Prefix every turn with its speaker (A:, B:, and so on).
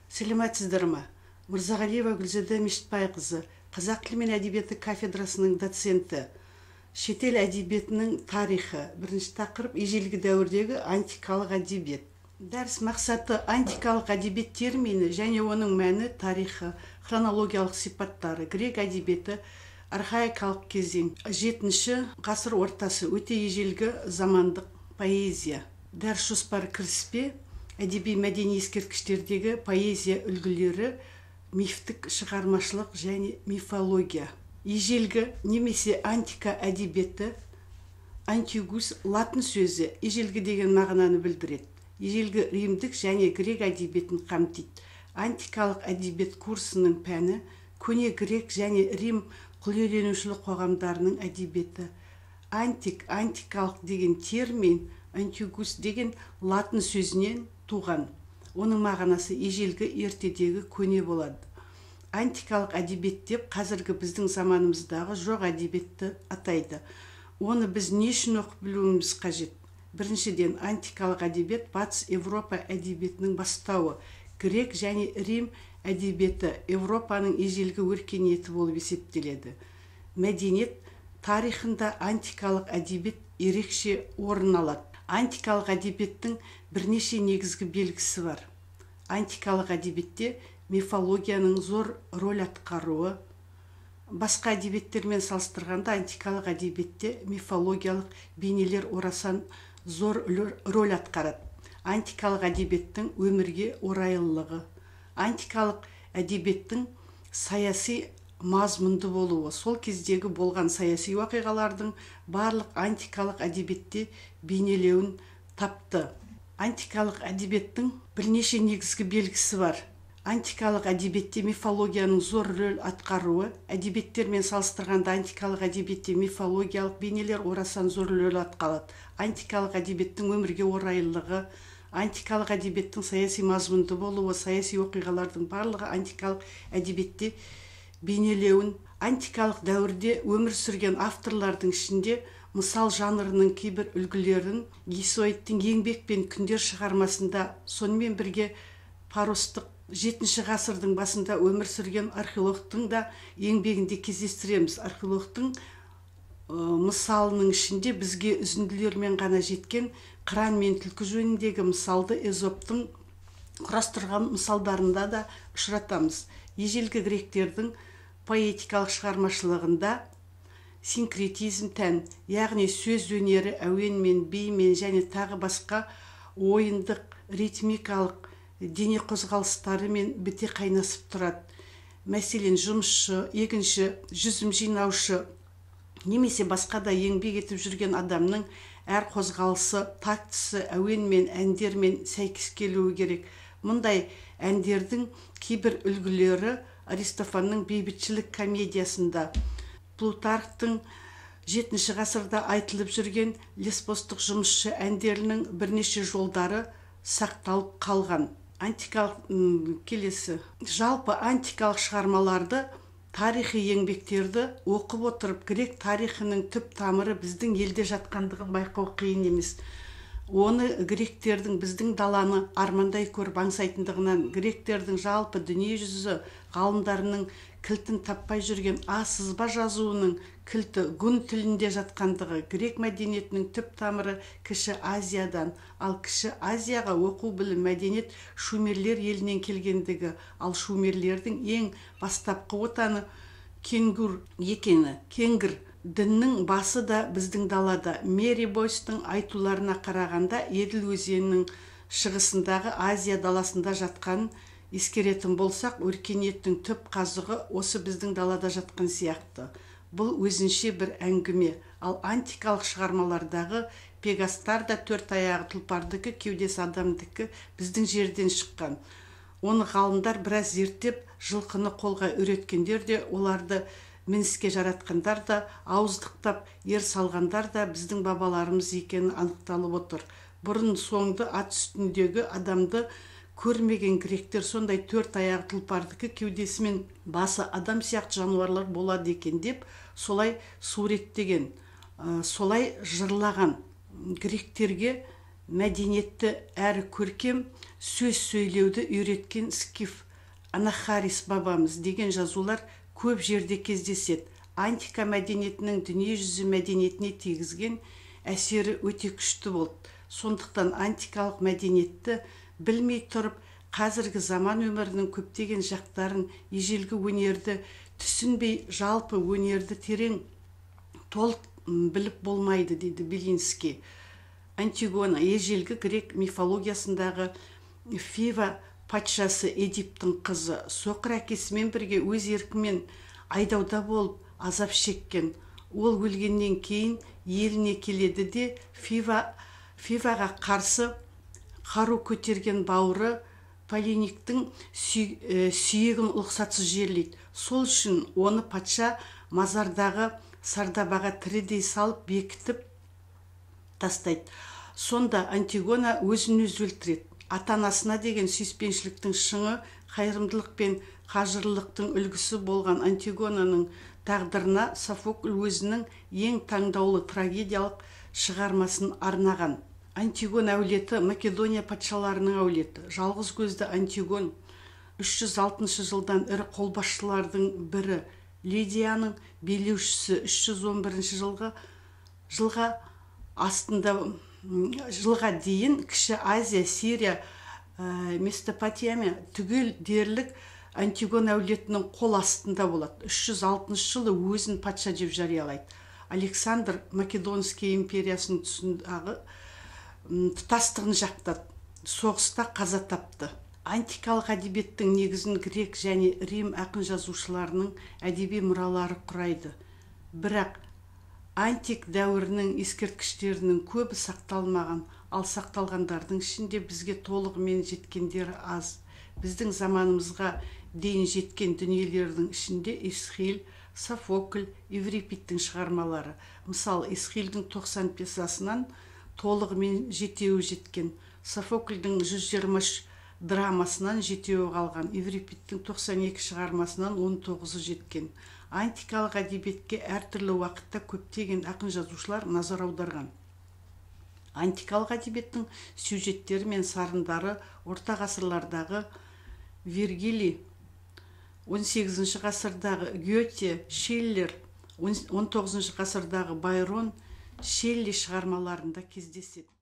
A: Сәлеметсіздер ме? Мырзағалиева Гүлзада Мешітбайқызы, Қазақ тілі мен әдебиеті кафедрасының доценті. Шетел әдебиетінің тарихы. Бірінші тақырып ежелгі дәуірдегі антикалық әдебиет. Дәріс мақсаты антикалық әдебиет термині және оның мәні, тарихы, хронологиялық сипаттары, грек әдебиеті, архаикалық кезең, 7-ші ғасыр ортасы, өте ежелгі замандық поэзия. Дәріс жоспары кіріспе, әдеби мәдени ескерткіштердегі поэзия үлгілері, мифтік шығармашылық және мифология. Ежелгі немесе антика әдебиеті, антигус латын сөзі ежелгі деген мағынаны білдіреді. Ежелгі римдік және грек әдебиетін қамтиды. Антикалық әдебиет курсының пәні көне грек және рим құлиеленушілік қоғамдарының әдебиеті. Антикалық деген термин антигус деген латын сөзінен туған. Оның мағынасы ежелгі ертедегі көне болады. Антикалық әдебиет деп қазіргі біздің заманымыздағы жоқ әдебиетті атайды. Оны біз не үшін оқып білуіміз қажет? Біріншіден, антикалық әдебиет батыс Европа әдебиетінің бастауы. Грек және рим әдебиеті Европаның ежелгі өркениеті болып есептеледі. Мәдениет тарихында антикалық әдебиет ерекше орын алады. Антикалық әдебиеттің бірнеше негізгі белгісі бар. Антикалық әдебиетте мифологияның зор роль атқаруы. Басқа әдебиеттермен салыстырғанда антикалық әдебиетте мифологиялық бейнелер орасан зор роль атқарады. Антикалық әдебиеттің өмірге орайлылығы. Антикалық әдебиеттің саяси мазмұнды болуы. Сол кездегі болған саяси уақиғалардың барлық антикалық әдебиетте бейнелеуін тапты. Антикалық әдебиеттің бірнеше негізгі белгісі бар. Антикалық әдебиетте мифологияның зор рөл атқаруы. Әдебиеттермен салыстырғанда антикалық әдебиетте мифологиялық бейнелер орасан зор рөл атқарады. Антикалық әдебиеттің өмірге орайлылығы. Антикалық әдебиеттің саяси мазмұнды болуы, саяси оқиғалардың барлығы антикалық әдебиетте бейнелеуін. Антикалық дәуірде өмір сүрген авторлардың ішінде мысал жанрының кейбір үлгілерін Гесиодтың еңбек пен күндер шығармасында, сонымен бірге Паростық 7-ші ғасырдың басында өмір сүрген археологтың да еңбегінде кездестіреміз. Археологтың мысалының ішінде бізге үзінділермен ғана жеткен қыран мен түлкі жөніндегі мысалды Эзоптың құрастырған мысалдарында да ұшыратамыз. Ежелгі гректердің поэтикалық шығармашылығында синкретизм тән, яғни сөз өнері әуенмен, бимен және тағы басқа ойындық, ритмикалық дене қозғалыстарымен біте қайнасып тұрады. Мәселен, жұмысшы, егінші, жүзім жинаушы немесе басқа да еңбек етіп жүрген адамның әр қозғалысы, тактісі әуенмен, әндермен сәйкес келуі керек. Мұндай әндердің кейбір үлгілері Аристофанның бейбітшілік комедиясында, Плутархтың 7-ші ғасырда айтылып жүрген лесбостық жұмысшы әндерінің бірнеше жолдары сақталып қалған. Жалпы антикалық шығармаларды, тарихи еңбектерді оқып отырып, грек тарихының түп тамыры біздің елде жатқандығын байқау қиын емес. Оны гректердің біздің даланы армандай көріп аңсайтындығынан, гректердің жалпы дүние жүзі ғалымдарының кілтін таппай жүрген сызба жазуының кілті гун тілінде жатқандығы, грек мәдениетінің түп тамыры Кіші Азиядан, ал Кіші Азияға оқу білім мәдениет шумерлер елінен келгендігі, ал шумерлердің ең бастапқы отаны кенгур екені. Кенгір діннің басы да біздің далада. Мери Бойстың айтуларына қарағанда Еділ өзенінің шығысындағы Азия даласында жатқан ескеретін болсақ, өркениеттің түп қазығы осы біздің далада жатқан сияқты. Бұл өзінше бір әңгіме. Ал антикалық шығармалардағы пегастар да төрт аяғы тұлпардікі, кеудесі адамдікі біздің жерден шыққан. Оны ғалымдар біраз зерттеп, жылқыны қолға үйреткендер де, оларды мініске жаратқандар да, ауыздықтап ер салғандар да біздің бабаларымыз екені анықталып отыр. Бұрын соңды ат үстіндегі адамды көрмеген гректер сондай төрт аяғы тұлпардікі, кеудесі мен басы адам сияқты жануарлар болады екен деп, солай суреттеген, солай жырлаған. Гректерге мәдениетті әрі көркем сөз сөйлеуді үйреткен скиф Анахарис бабамыз деген жазулар көп жерде кездеседі. Антика мәдениетінің дүниежүзі мәдениетіне тигізген әсері өте күшті болды. Сондықтан антикалық мәдениетті білмей тұрып, қазіргі заман өмірінің көптеген жақтарын, ежелгі өнерді түсінбей, жалпы өнерді терең толық біліп болмайды, дейді Белинский. Антигона ежелгі грек мифологиясындағы Фива патшасы Эдиптің қызы. Соқыр әкесімен бірге өз еркімен айдауда болып азап шеккен. Ол өлгеннен кейін еліне келеді де Фиваға қарсы қару көтерген бауыры Полиниктің сүйегін ұлықсатсыз жерлейді. Сол үшін оны патша мазардағы сардабаға тірідей салып бекітіп тастайды. Сонда Антигона өзін өзі өлтіреді. Ата-анасына деген сүйіспеншіліктің шыңы, қайырымдылық пен қажырлықтың үлгісі болған Антигонаның тағдырына Софокл өзінің ең таңдаулы трагедиялық шығармасын арнаған. Антигон әулеті Македония патшаларының әулеті. Жалғыз көзді Антигон 306 жылдан ірі қолбасшылардың бірі. Лидияның билеушісі 311 жылға дейін Кіші Азия, Сирия, Месопотамия түгел дерлік Антигон әулетінің қол астында болады. 306 жылы өзін патша деп жариялайды. Александр Македонский империясының тұсындағы тұтастығын жақтады. Соғыста қаза тапты. Антикалық әдебиеттің негізін грек және Рим ақын жазушыларының әдеби мұралары құрайды. Бірақ антик дәуірінің ескерткіштерінің көбі сақталмаған, ал сақталғандардың ішінде бізге толығымен жеткендері аз. Біздің заманымызға дейін жеткен дүниелердің ішінде Эсхил, Софокл, Еврипидтің шығармалары. Мысалы, Эсхилдің 90 пьесасынан толығымен жетеуі жеткен. Софоклдің 123 драмасынан жетеуі қалған. Еврипидтің 92 шығармасынан 19-ы жеткен. Антикалық әдебиетке әртүрлі уақытта көптеген ақын жазушылар назар аударған. Антикалық әдебиеттің сюжеттері мен сарындары орта ғасырлардағы Вергилий, 18 ғасырдағы Гете, Шиллер, 19 ғасырдағы Байрон, Шелли шығармаларында кездеседі.